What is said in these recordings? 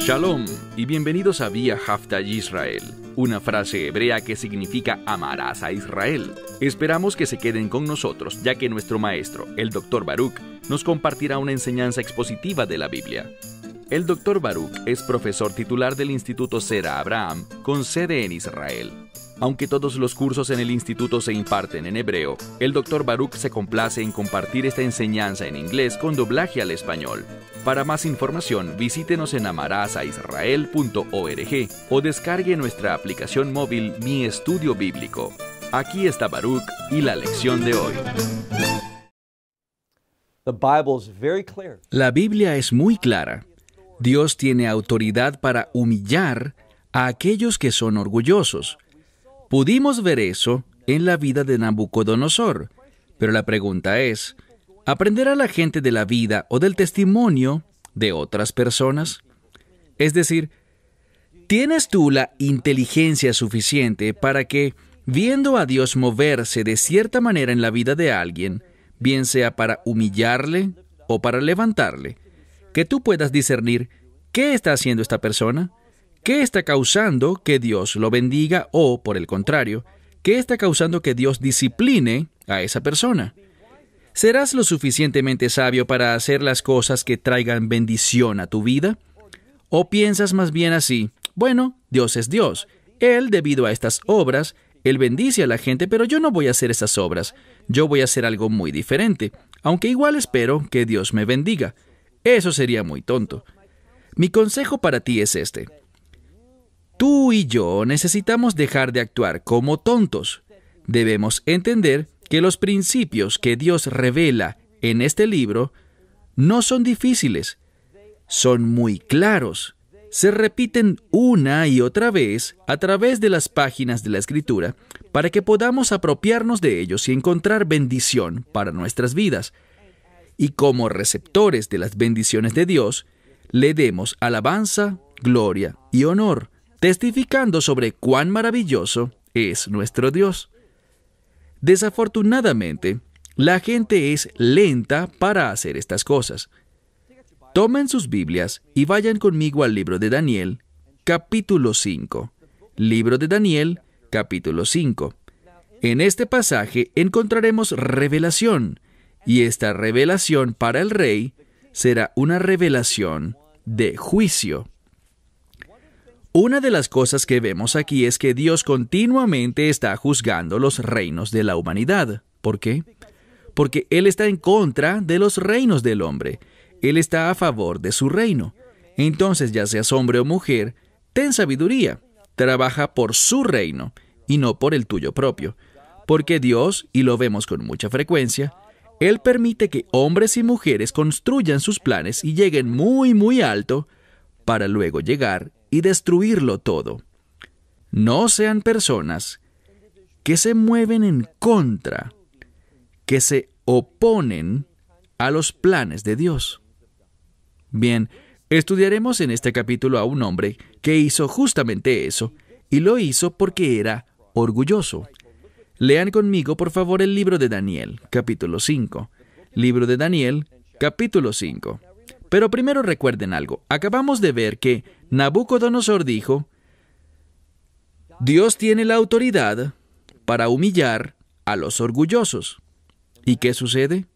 Shalom y bienvenidos a Vía Haftarah Israel, una frase hebrea que significa amarás a Israel. Esperamos que se queden con nosotros, ya que nuestro maestro, el Dr. Baruch, nos compartirá una enseñanza expositiva de la Biblia. El Dr. Baruch es profesor titular del Instituto Zera Abraham, con sede en Israel. Aunque todos los cursos en el instituto se imparten en hebreo, el Dr. Baruch se complace en compartir esta enseñanza en inglés con doblaje al español. Para más información, visítenos en amarasaisrael.org o descargue nuestra aplicación móvil Mi Estudio Bíblico. Aquí está Baruch y la lección de hoy. La Biblia es muy clara. Dios tiene autoridad para humillar a aquellos que son orgullosos. Pudimos ver eso en la vida de Nabucodonosor, pero la pregunta es, ¿aprenderá la gente de la vida o del testimonio de otras personas? Es decir, ¿tienes tú la inteligencia suficiente para que, viendo a Dios moverse de cierta manera en la vida de alguien, bien sea para humillarle o para levantarle, que tú puedas discernir qué está haciendo esta persona? ¿Qué está causando que Dios lo bendiga o, por el contrario, qué está causando que Dios discipline a esa persona? ¿Serás lo suficientemente sabio para hacer las cosas que traigan bendición a tu vida? ¿O piensas más bien así? Bueno, Dios es Dios. Él, debido a estas obras, Él bendice a la gente, pero yo no voy a hacer esas obras. Yo voy a hacer algo muy diferente, aunque igual espero que Dios me bendiga. Eso sería muy tonto. Mi consejo para ti es este. Tú y yo necesitamos dejar de actuar como tontos. Debemos entender que los principios que Dios revela en este libro no son difíciles, son muy claros. Se repiten una y otra vez a través de las páginas de la Escritura para que podamos apropiarnos de ellos y encontrar bendición para nuestras vidas. Y como receptores de las bendiciones de Dios, le demos alabanza, gloria y honor, testificando sobre cuán maravilloso es nuestro Dios. Desafortunadamente, la gente es lenta para hacer estas cosas. Tomen sus Biblias y vayan conmigo al libro de Daniel, capítulo 5. Libro de Daniel, capítulo 5. En este pasaje encontraremos revelación, y esta revelación para el rey será una revelación de juicio. Una de las cosas que vemos aquí es que Dios continuamente está juzgando los reinos de la humanidad. ¿Por qué? Porque Él está en contra de los reinos del hombre. Él está a favor de su reino. Entonces, ya seas hombre o mujer, ten sabiduría. Trabaja por su reino y no por el tuyo propio. Porque Dios, y lo vemos con mucha frecuencia, Él permite que hombres y mujeres construyan sus planes y lleguen muy, muy alto para luego llegar y destruirlo todo. No sean personas que se mueven en contra, que se oponen a los planes de Dios. Bien, estudiaremos en este capítulo a un hombre que hizo justamente eso, y lo hizo porque era orgulloso. Lean conmigo, por favor, el libro de Daniel, capítulo 5. Libro de Daniel, capítulo 5. Pero primero recuerden algo. Acabamos de ver que Nabucodonosor dijo, Dios tiene la autoridad para humillar a los orgullosos. ¿Y qué sucede?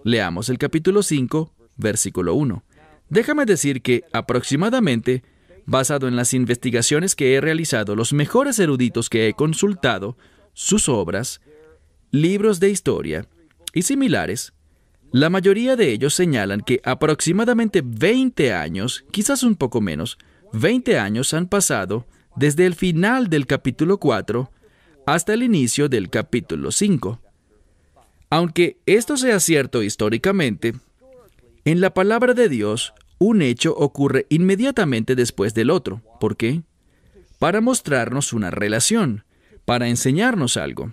Leamos el capítulo 5, versículo 1. Déjame decir que aproximadamente, basado en las investigaciones que he realizado, los mejores eruditos que he consultado, sus obras, libros de historia y similares, la mayoría de ellos señalan que aproximadamente 20 años, quizás un poco menos, 20 años han pasado desde el final del capítulo 4 hasta el inicio del capítulo 5. Aunque esto sea cierto históricamente, en la palabra de Dios, un hecho ocurre inmediatamente después del otro. ¿Por qué? Para mostrarnos una relación, para enseñarnos algo.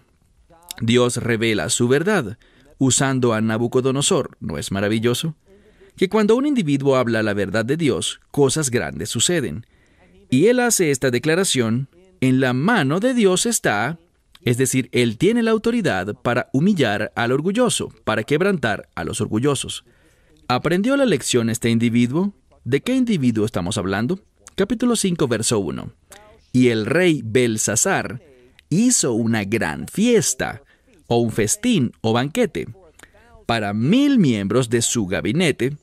Dios revela su verdad, usando a Nabucodonosor. ¿No es maravilloso? Que cuando un individuo habla la verdad de Dios, cosas grandes suceden. Y él hace esta declaración, en la mano de Dios está, es decir, Él tiene la autoridad para humillar al orgulloso, para quebrantar a los orgullosos. ¿Aprendió la lección este individuo? ¿De qué individuo estamos hablando? Capítulo 5, verso 1. Y el rey Belsasar hizo una gran fiesta, o un festín, o banquete, para 1000 miembros de su gabinete.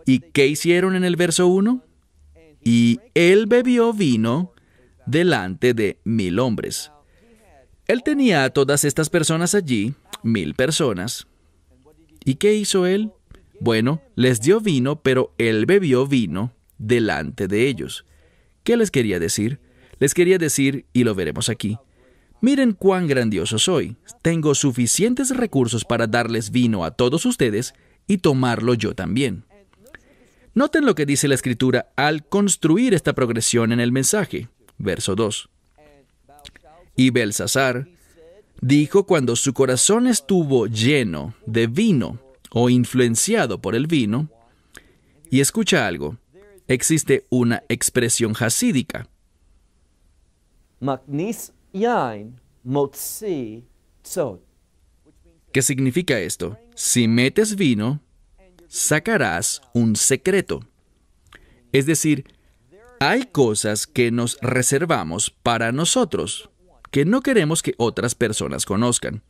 ¿Y qué hicieron en el verso 1? Y él bebió vino delante de 1000 hombres. Él tenía a todas estas personas allí, 1000 personas. ¿Y qué hizo él? Bueno, les dio vino, pero él bebió vino delante de ellos. ¿Qué les quería decir? Les quería decir, y lo veremos aquí, miren cuán grandioso soy. Tengo suficientes recursos para darles vino a todos ustedes y tomarlo yo también. Noten lo que dice la Escritura al construir esta progresión en el mensaje. Verso 2. Y Belsasar dijo cuando su corazón estuvo lleno de vino o influenciado por el vino, y escucha algo, existe una expresión hasídica. ¿Qué significa esto? Si metes vino, sacarás un secreto. Es decir, hay cosas que nos reservamos para nosotros, que no queremos que otras personas conozcan.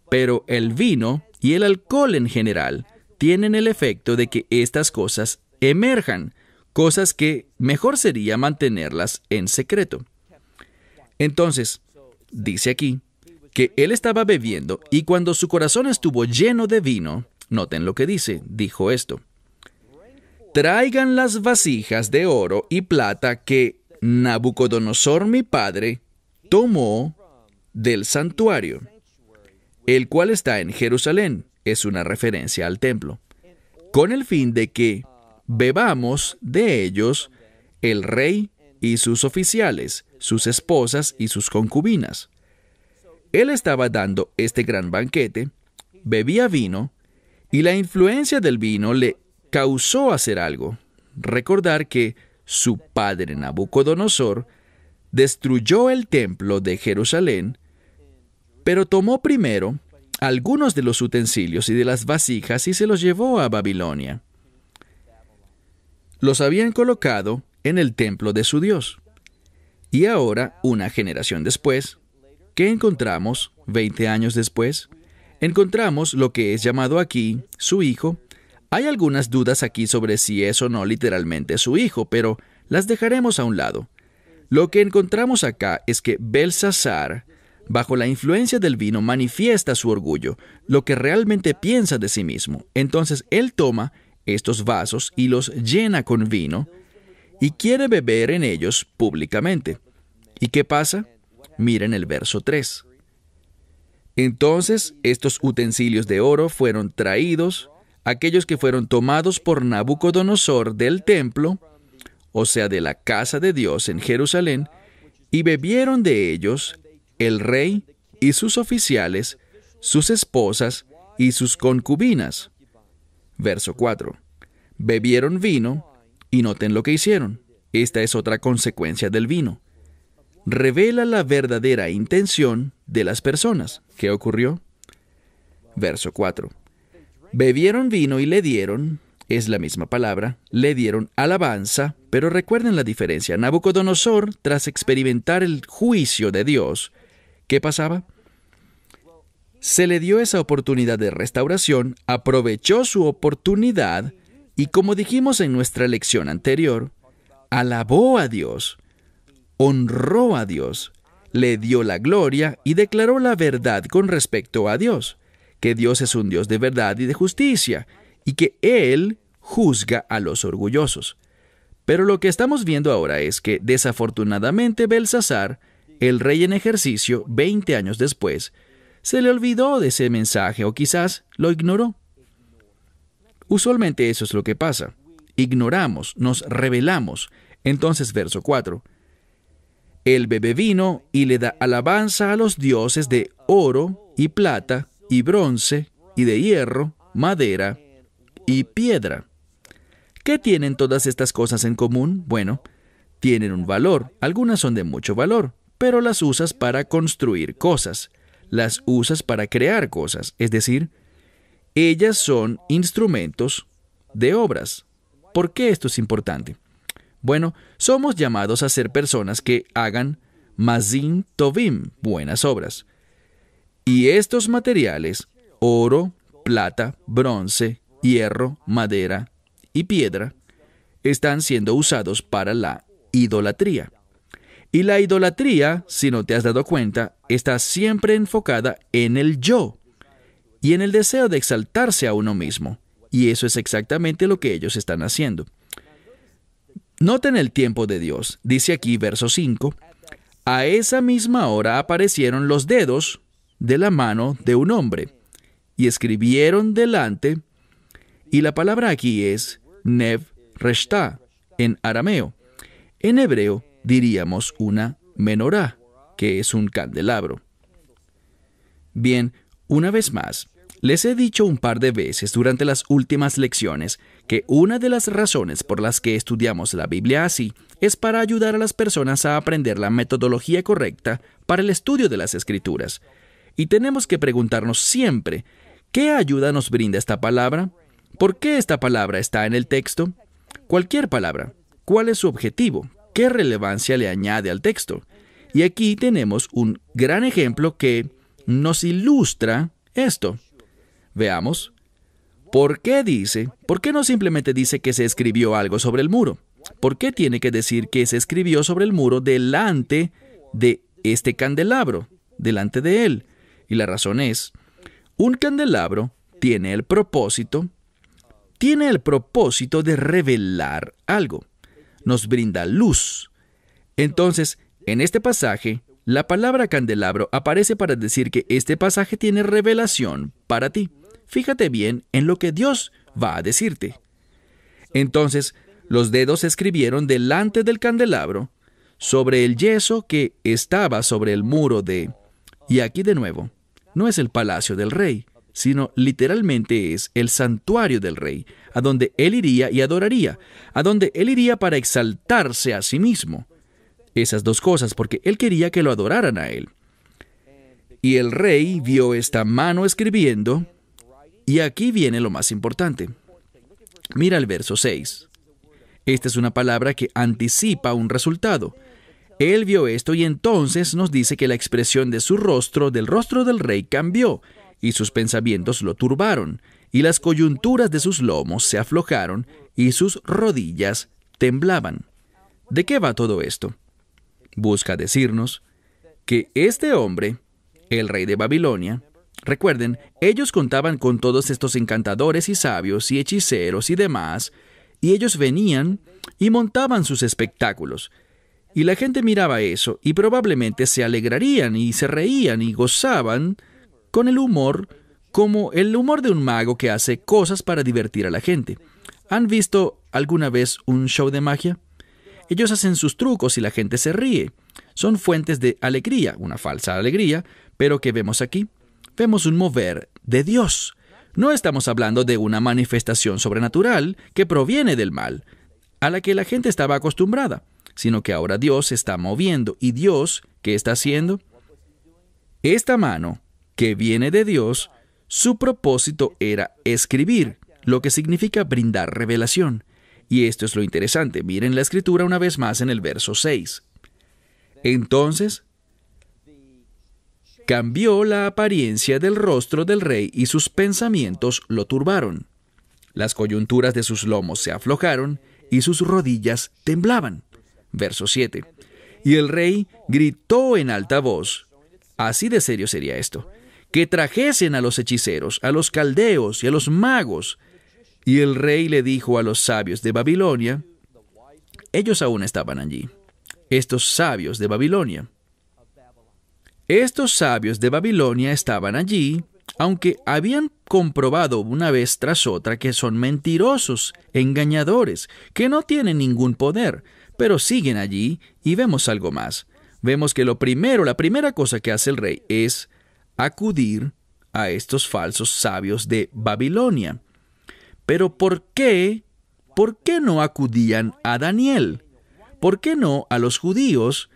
Pero el vino y el alcohol en general tienen el efecto de que estas cosas emerjan, cosas que mejor sería mantenerlas en secreto. Entonces, dice aquí que él estaba bebiendo y cuando su corazón estuvo lleno de vino, noten lo que dice, dijo esto: traigan las vasijas de oro y plata que Nabucodonosor mi padre tomó del santuario, el cual está en Jerusalén, es una referencia al templo, con el fin de que bebamos de ellos el rey y sus oficiales, sus esposas y sus concubinas. Él estaba dando este gran banquete, bebía vino, y la influencia del vino le causó hacer algo. Recordar que su padre Nabucodonosor destruyó el templo de Jerusalén, pero tomó primero algunos de los utensilios y de las vasijas y se los llevó a Babilonia. Los habían colocado en el templo de su Dios. Y ahora, una generación después, ¿qué encontramos 20 años después? Encontramos lo que es llamado aquí su hijo. Hay algunas dudas aquí sobre si es o no literalmente su hijo, pero las dejaremos a un lado. Lo que encontramos acá es que Belsasar, bajo la influencia del vino, manifiesta su orgullo, lo que realmente piensa de sí mismo. Entonces él toma estos vasos y los llena con vino y quiere beber en ellos públicamente. ¿Y qué pasa? Miren el verso 3. Entonces estos utensilios de oro fueron traídos, aquellos que fueron tomados por Nabucodonosor del templo, o sea, de la casa de Dios en Jerusalén, y bebieron de ellos el rey y sus oficiales, sus esposas y sus concubinas. Verso 4. Bebieron vino, y noten lo que hicieron. Esta es otra consecuencia del vino. Revela la verdadera intención de las personas. ¿Qué ocurrió? Verso 4. Bebieron vino y le dieron, es la misma palabra, le dieron alabanza, pero recuerden la diferencia. Nabucodonosor, tras experimentar el juicio de Dios, ¿qué pasaba? Se le dio esa oportunidad de restauración, aprovechó su oportunidad y, como dijimos en nuestra lección anterior, alabó a Dios, honró a Dios, le dio la gloria y declaró la verdad con respecto a Dios, que Dios es un Dios de verdad y de justicia, y que Él juzga a los orgullosos. Pero lo que estamos viendo ahora es que, desafortunadamente, Belsasar, el rey en ejercicio, 20 años después, se le olvidó de ese mensaje o quizás lo ignoró. Usualmente eso es lo que pasa. Ignoramos, nos rebelamos. Entonces, verso 4. Él bebe vino y le da alabanza a los dioses de oro y plata y bronce y de hierro, madera y piedra. ¿Qué tienen todas estas cosas en común? Bueno, tienen un valor. Algunas son de mucho valor, pero las usas para construir cosas. Las usas para crear cosas. Es decir, ellas son instrumentos de obras. ¿Por qué esto es importante? Bueno, somos llamados a ser personas que hagan Mazim Tovim, buenas obras. Y estos materiales, oro, plata, bronce, hierro, madera y piedra, están siendo usados para la idolatría. Y la idolatría, si no te has dado cuenta, está siempre enfocada en el yo y en el deseo de exaltarse a uno mismo. Y eso es exactamente lo que ellos están haciendo. Noten el tiempo de Dios. Dice aquí, verso 5, a esa misma hora aparecieron los dedos de la mano de un hombre y escribieron delante, y la palabra aquí es Nev Reshtá en arameo. En hebreo diríamos una menorá, que es un candelabro. Bien, una vez más, les he dicho un par de veces durante las últimas lecciones que una de las razones por las que estudiamos la Biblia así es para ayudar a las personas a aprender la metodología correcta para el estudio de las Escrituras. Y tenemos que preguntarnos siempre, ¿qué ayuda nos brinda esta palabra? ¿Por qué esta palabra está en el texto? Cualquier palabra. ¿Cuál es su objetivo? ¿Qué relevancia le añade al texto? Y aquí tenemos un gran ejemplo que nos ilustra esto. Veamos. ¿Por qué no simplemente dice que se escribió algo sobre el muro? ¿Por qué tiene que decir que se escribió sobre el muro delante de este candelabro, delante de él? Y la razón es, un candelabro tiene el propósito de revelar algo. Nos brinda luz. Entonces, en este pasaje, la palabra candelabro aparece para decir que este pasaje tiene revelación para ti. Fíjate bien en lo que Dios va a decirte. Entonces, los dedos escribieron delante del candelabro sobre el yeso que estaba sobre el muro de... Y aquí de nuevo, no es el palacio del rey, sino literalmente es el santuario del rey, a donde él iría y adoraría, a donde él iría para exaltarse a sí mismo. Esas dos cosas, porque él quería que lo adoraran a él. Y el rey vio esta mano escribiendo, y aquí viene lo más importante. Mira el verso 6. Esta es una palabra que anticipa un resultado. Él vio esto y entonces nos dice que la expresión de su rostro, del rostro del rey, cambió, y sus pensamientos lo turbaron, y las coyunturas de sus lomos se aflojaron, y sus rodillas temblaban. ¿De qué va todo esto? Busca decirnos que este hombre, el rey de Babilonia, recuerden, ellos contaban con todos estos encantadores y sabios y hechiceros y demás, y ellos venían y montaban sus espectáculos. Y la gente miraba eso y probablemente se alegrarían y se reían y gozaban con el humor, como el humor de un mago que hace cosas para divertir a la gente. ¿Han visto alguna vez un show de magia? Ellos hacen sus trucos y la gente se ríe. Son fuentes de alegría, una falsa alegría, pero ¿qué vemos aquí? Vemos un mover de Dios. No estamos hablando de una manifestación sobrenatural que proviene del mal, a la que la gente estaba acostumbrada, sino que ahora Dios se está moviendo. ¿Y Dios qué está haciendo? Esta mano que viene de Dios, su propósito era escribir, lo que significa brindar revelación. Y esto es lo interesante. Miren la escritura una vez más en el verso 6. Entonces, cambió la apariencia del rostro del rey y sus pensamientos lo turbaron. Las coyunturas de sus lomos se aflojaron y sus rodillas temblaban. Verso 7. Y el rey gritó en alta voz, así de serio sería esto, que trajesen a los hechiceros, a los caldeos y a los magos. Y el rey le dijo a los sabios de Babilonia, ellos aún estaban allí, estos sabios de Babilonia. Estos sabios de Babilonia estaban allí, aunque habían comprobado una vez tras otra que son mentirosos, engañadores, que no tienen ningún poder, pero siguen allí y vemos algo más. Vemos que la primera cosa que hace el rey es acudir a estos falsos sabios de Babilonia. Pero ¿por qué? ¿Por qué no acudían a Daniel? ¿Por qué no a los judíos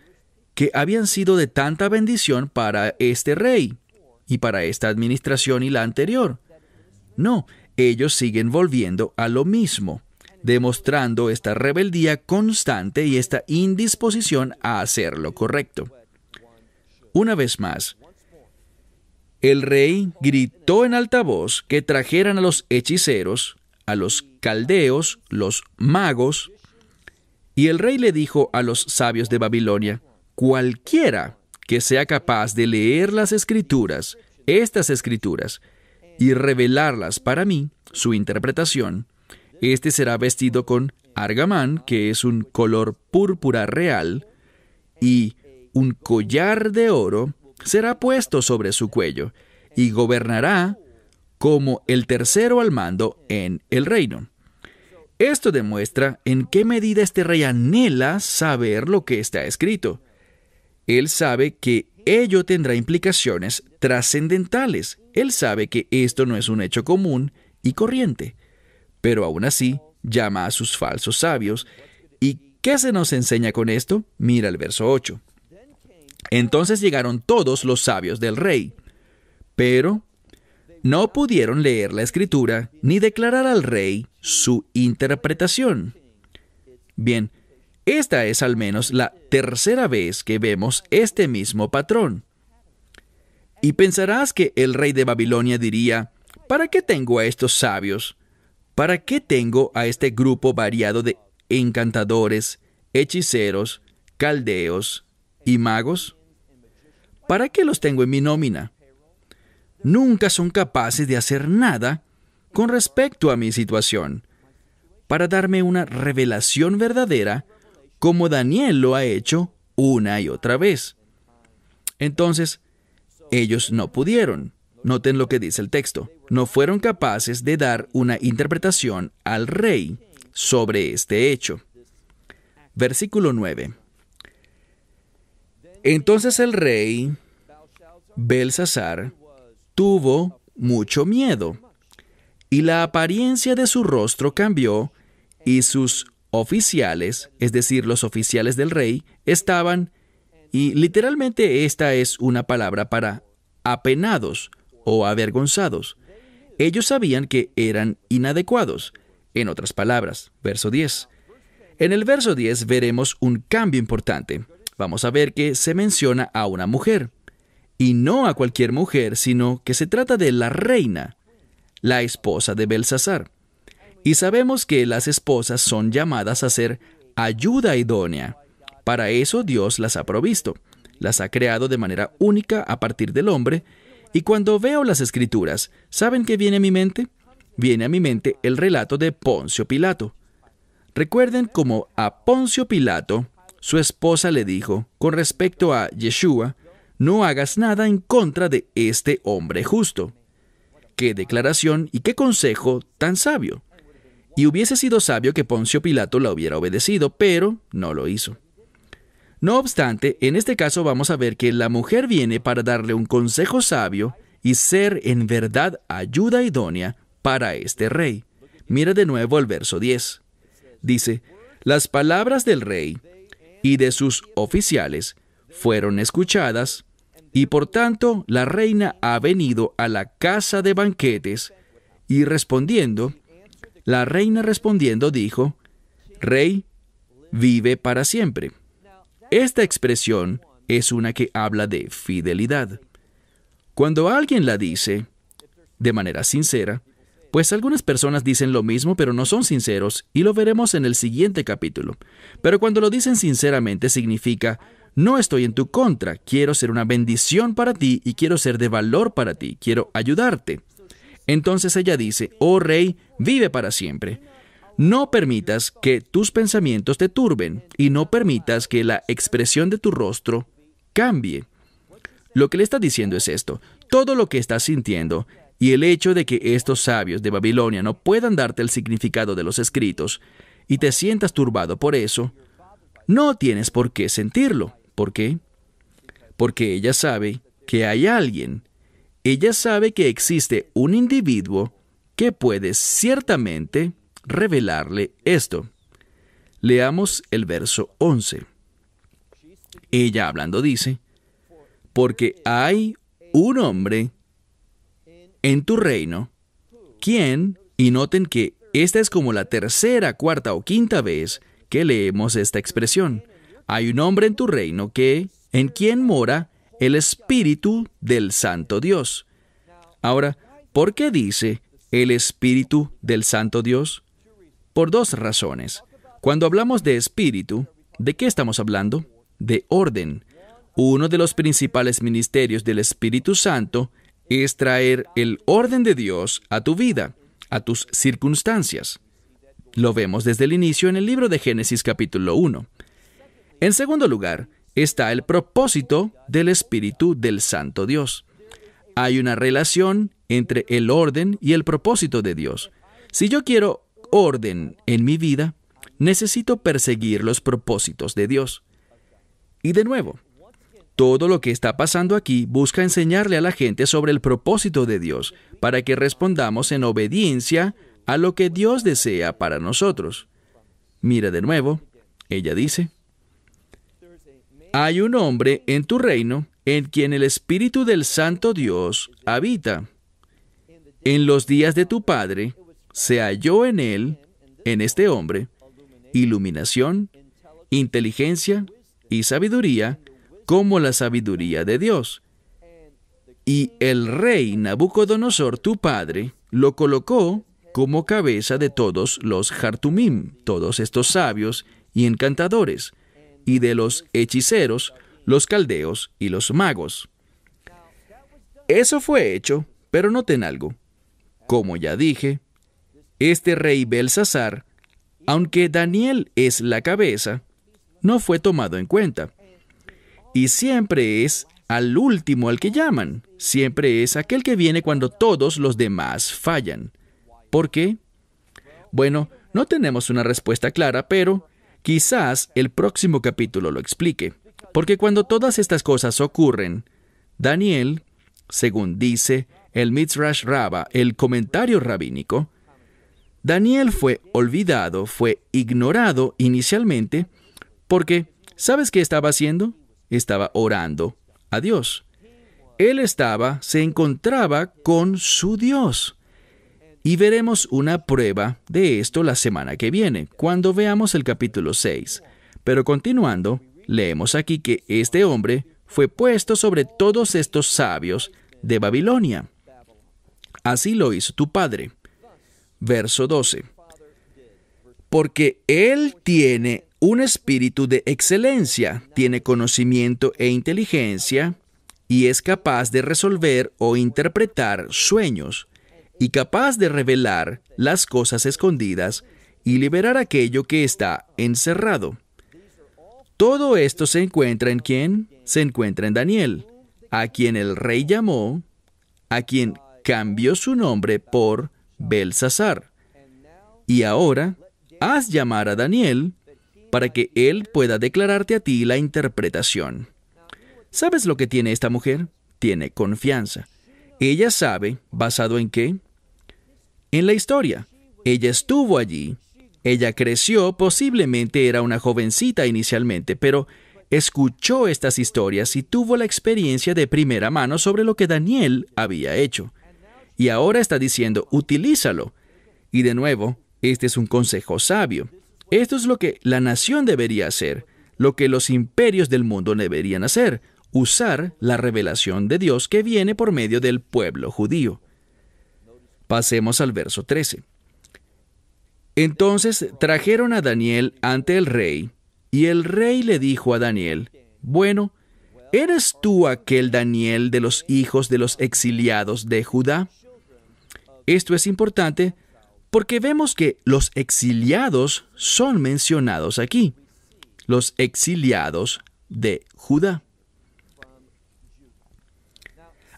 que habían sido de tanta bendición para este rey y para esta administración y la anterior? No, ellos siguen volviendo a lo mismo. demostrando esta rebeldía constante y esta indisposición a hacer lo correcto. Una vez más, el rey gritó en alta voz que trajeran a los hechiceros, a los caldeos, los magos, y el rey le dijo a los sabios de Babilonia: cualquiera que sea capaz de leer las escrituras, estas escrituras, y revelarlas para mí, su interpretación, este será vestido con argamán, que es un color púrpura real, y un collar de oro será puesto sobre su cuello, y gobernará como el tercero al mando en el reino. Esto demuestra en qué medida este rey anhela saber lo que está escrito. Él sabe que ello tendrá implicaciones trascendentales. Él sabe que esto no es un hecho común y corriente. Pero aún así, llama a sus falsos sabios. ¿Y qué se nos enseña con esto? Mira el verso 8. Entonces llegaron todos los sabios del rey, pero no pudieron leer la escritura ni declarar al rey su interpretación. Bien, esta es al menos la tercera vez que vemos este mismo patrón. Y pensarás que el rey de Babilonia diría: ¿para qué tengo a estos sabios? ¿Para qué tengo a este grupo variado de encantadores, hechiceros, caldeos y magos? ¿Para qué los tengo en mi nómina? Nunca son capaces de hacer nada con respecto a mi situación, para darme una revelación verdadera, como Daniel lo ha hecho una y otra vez. Entonces, ellos no pudieron. Noten lo que dice el texto. No fueron capaces de dar una interpretación al rey sobre este hecho. Versículo 9. Entonces el rey Belsasar tuvo mucho miedo, y la apariencia de su rostro cambió, y sus oficiales, es decir, los oficiales del rey, estaban, y literalmente esta es una palabra para apenados o avergonzados. Ellos sabían que eran inadecuados. En otras palabras, verso 10. En el verso 10 veremos un cambio importante. Vamos a ver que se menciona a una mujer. Y no a cualquier mujer, sino que se trata de la reina, la esposa de Belsasar. Y sabemos que las esposas son llamadas a ser ayuda idónea. Para eso Dios las ha provisto. Las ha creado de manera única a partir del hombre. Y cuando veo las Escrituras, ¿saben qué viene a mi mente? Viene a mi mente el relato de Poncio Pilato. Recuerden cómo a Poncio Pilato, su esposa le dijo, con respecto a Yeshua: no hagas nada en contra de este hombre justo. ¡Qué declaración y qué consejo tan sabio! Y hubiese sido sabio que Poncio Pilato la hubiera obedecido, pero no lo hizo. No obstante, en este caso vamos a ver que la mujer viene para darle un consejo sabio y ser en verdad ayuda idónea para este rey. Mira de nuevo el verso 10. Dice: las palabras del rey y de sus oficiales fueron escuchadas, y por tanto la reina ha venido a la casa de banquetes, y la reina respondiendo dijo: Rey, vive para siempre. Esta expresión es una que habla de fidelidad. Cuando alguien la dice de manera sincera, pues algunas personas dicen lo mismo pero no son sinceros, y lo veremos en el siguiente capítulo. Pero cuando lo dicen sinceramente significa: no estoy en tu contra, quiero ser una bendición para ti y quiero ser de valor para ti, quiero ayudarte. Entonces ella dice: oh rey, vive para siempre. No permitas que tus pensamientos te turben y no permitas que la expresión de tu rostro cambie. Lo que le está diciendo es esto: todo lo que estás sintiendo y el hecho de que estos sabios de Babilonia no puedan darte el significado de los escritos y te sientas turbado por eso, no tienes por qué sentirlo. ¿Por qué? Porque ella sabe que hay alguien. Ella sabe que existe un individuo que puede ciertamente revelarle esto. Leamos el verso 11. Ella hablando dice: porque hay un hombre en tu reino, quien, y noten que esta es como la tercera, cuarta o quinta vez que leemos esta expresión. Hay un hombre en tu reino en quien mora el Espíritu del Santo Dios. Ahora, ¿por qué dice el Espíritu del Santo Dios? Por dos razones. Cuando hablamos de espíritu, ¿de qué estamos hablando? De orden. Uno de los principales ministerios del Espíritu Santo es traer el orden de Dios a tu vida, a tus circunstancias. Lo vemos desde el inicio en el libro de Génesis capítulo 1. En segundo lugar, está el propósito del Espíritu del Santo Dios. Hay una relación entre el orden y el propósito de Dios. Si yo quiero orden en mi vida, necesito perseguir los propósitos de Dios. Y de nuevo, todo lo que está pasando aquí busca enseñarle a la gente sobre el propósito de Dios para que respondamos en obediencia a lo que Dios desea para nosotros. Mira de nuevo, ella dice, hay un hombre en tu reino en quien el Espíritu del Santo Dios habita. En los días de tu padre se halló en él, en este hombre, iluminación, inteligencia y sabiduría, como la sabiduría de Dios. Y el rey Nabucodonosor, tu padre, lo colocó como cabeza de todos los Jartumim, todos estos sabios y encantadores, y de los hechiceros, los caldeos y los magos. Eso fue hecho, pero noten algo. Como ya dije, este rey Belsasar, aunque Daniel es la cabeza, no fue tomado en cuenta. Y siempre es al último al que llaman. Siempre es aquel que viene cuando todos los demás fallan. ¿Por qué? Bueno, no tenemos una respuesta clara, pero quizás el próximo capítulo lo explique. Porque cuando todas estas cosas ocurren, Daniel, según dice el Midrash Rabbah, el comentario rabínico, Daniel fue olvidado, fue ignorado inicialmente, porque, ¿sabes qué estaba haciendo? Estaba orando a Dios. Él se encontraba con su Dios. Y veremos una prueba de esto la semana que viene, cuando veamos el capítulo 6. Pero continuando, leemos aquí que este hombre fue puesto sobre todos estos sabios de Babilonia. Así lo hizo tu padre. Verso 12. Porque él tiene un espíritu de excelencia, tiene conocimiento e inteligencia, y es capaz de resolver o interpretar sueños, y capaz de revelar las cosas escondidas y liberar aquello que está encerrado. Todo esto se encuentra en ¿quién? Se encuentra en Daniel, a quien el rey llamó, a quien cambió su nombre por Belsasar. Y ahora, haz llamar a Daniel para que él pueda declararte a ti la interpretación. ¿Sabes lo que tiene esta mujer? Tiene confianza. Ella sabe, ¿basado en qué? En la historia. Ella estuvo allí. Ella creció, posiblemente era una jovencita inicialmente, pero escuchó estas historias y tuvo la experiencia de primera mano sobre lo que Daniel había hecho. Y ahora está diciendo, utilízalo. Y de nuevo, este es un consejo sabio. Esto es lo que la nación debería hacer, lo que los imperios del mundo deberían hacer, usar la revelación de Dios que viene por medio del pueblo judío. Pasemos al verso 13. Entonces trajeron a Daniel ante el rey, y el rey le dijo a Daniel, bueno, ¿eres tú aquel Daniel de los hijos de los exiliados de Judá? Esto es importante porque vemos que los exiliados son mencionados aquí. Los exiliados de Judá.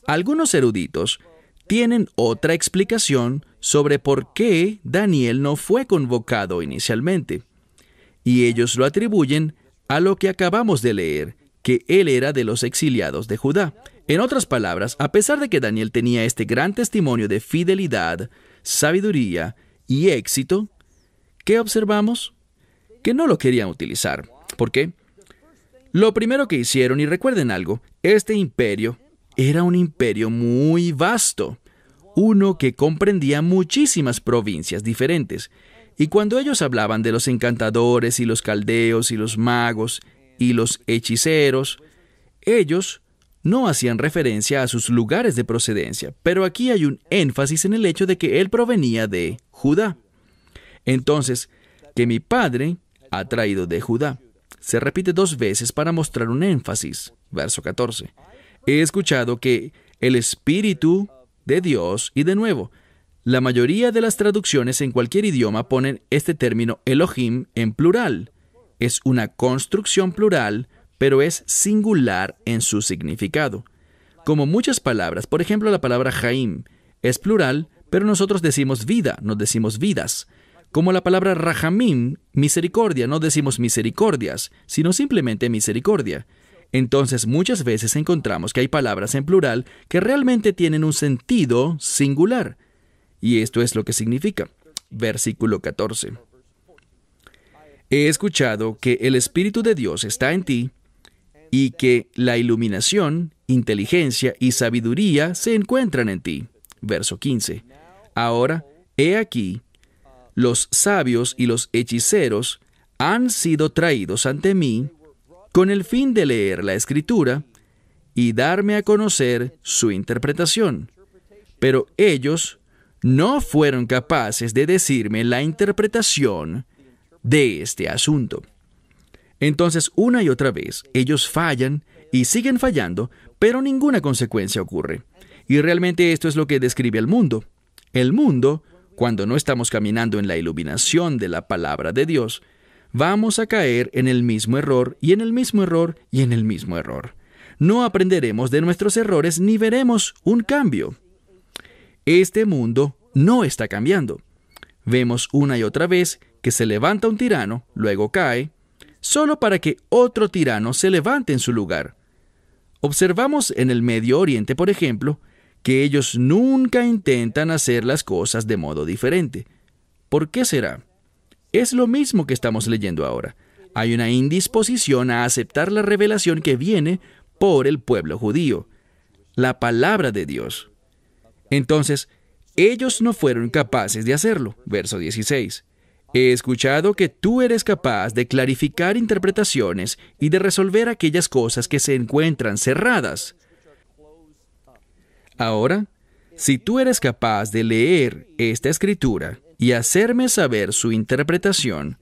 Algunos eruditos tienen otra explicación sobre por qué Daniel no fue convocado inicialmente. Y ellos lo atribuyen a lo que acabamos de leer, que él era de los exiliados de Judá. En otras palabras, a pesar de que Daniel tenía este gran testimonio de fidelidad, sabiduría y éxito, ¿qué observamos? Que no lo querían utilizar. ¿Por qué? Lo primero que hicieron, y recuerden algo, este imperio era un imperio muy vasto, uno que comprendía muchísimas provincias diferentes. Y cuando ellos hablaban de los encantadores y los caldeos y los magos y los hechiceros, ellos no hacían referencia a sus lugares de procedencia, pero aquí hay un énfasis en el hecho de que él provenía de Judá. Entonces, que mi padre ha traído de Judá. Se repite 2 veces para mostrar un énfasis. Verso 14. He escuchado que el Espíritu de Dios, y de nuevo, la mayoría de las traducciones en cualquier idioma ponen este término Elohim en plural. Es una construcción plural, pero es singular en su significado. Como muchas palabras, por ejemplo la palabra Jaim, es plural, pero nosotros decimos vida, no decimos vidas. Como la palabra Rahamim, misericordia, no decimos misericordias, sino simplemente misericordia. Entonces muchas veces encontramos que hay palabras en plural que realmente tienen un sentido singular. Y esto es lo que significa. Versículo 14. He escuchado que el Espíritu de Dios está en ti y que la iluminación, inteligencia y sabiduría se encuentran en ti. Verso 15. Ahora, he aquí, los sabios y los hechiceros han sido traídos ante mí con el fin de leer la Escritura y darme a conocer su interpretación. Pero ellos no fueron capaces de decirme la interpretación de este asunto. Entonces, una y otra vez, ellos fallan y siguen fallando, pero ninguna consecuencia ocurre. Y realmente esto es lo que describe el mundo. El mundo, cuando no estamos caminando en la iluminación de la palabra de Dios, vamos a caer en el mismo error, y en el mismo error, y en el mismo error. No aprenderemos de nuestros errores ni veremos un cambio. Este mundo no está cambiando. Vemos una y otra vez que se levanta un tirano, luego cae, solo para que otro tirano se levante en su lugar. Observamos en el Medio Oriente, por ejemplo, que ellos nunca intentan hacer las cosas de modo diferente. ¿Por qué será? Es lo mismo que estamos leyendo ahora. Hay una indisposición a aceptar la revelación que viene por el pueblo judío, la palabra de Dios. Entonces, ellos no fueron capaces de hacerlo. Verso 16. He escuchado que tú eres capaz de clarificar interpretaciones y de resolver aquellas cosas que se encuentran cerradas. Ahora, si tú eres capaz de leer esta escritura y hacerme saber su interpretación,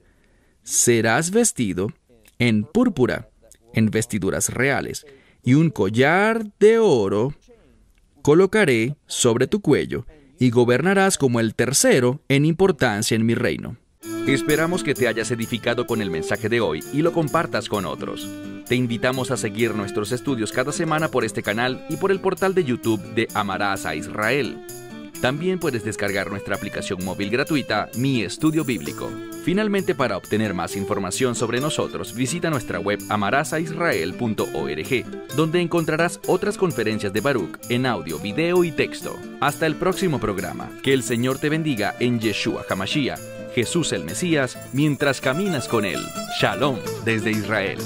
serás vestido en púrpura, en vestiduras reales, y un collar de oro colocaré sobre tu cuello, y gobernarás como el tercero en importancia en mi reino. Esperamos que te hayas edificado con el mensaje de hoy y lo compartas con otros. Te invitamos a seguir nuestros estudios cada semana por este canal y por el portal de YouTube de Amarás a Israel. También puedes descargar nuestra aplicación móvil gratuita, Mi Estudio Bíblico. Finalmente, para obtener más información sobre nosotros, visita nuestra web amarasaisrael.org, donde encontrarás otras conferencias de Baruch en audio, video y texto. Hasta el próximo programa. Que el Señor te bendiga en Yeshua HaMashiach, Jesús el Mesías, mientras caminas con Él. Shalom desde Israel.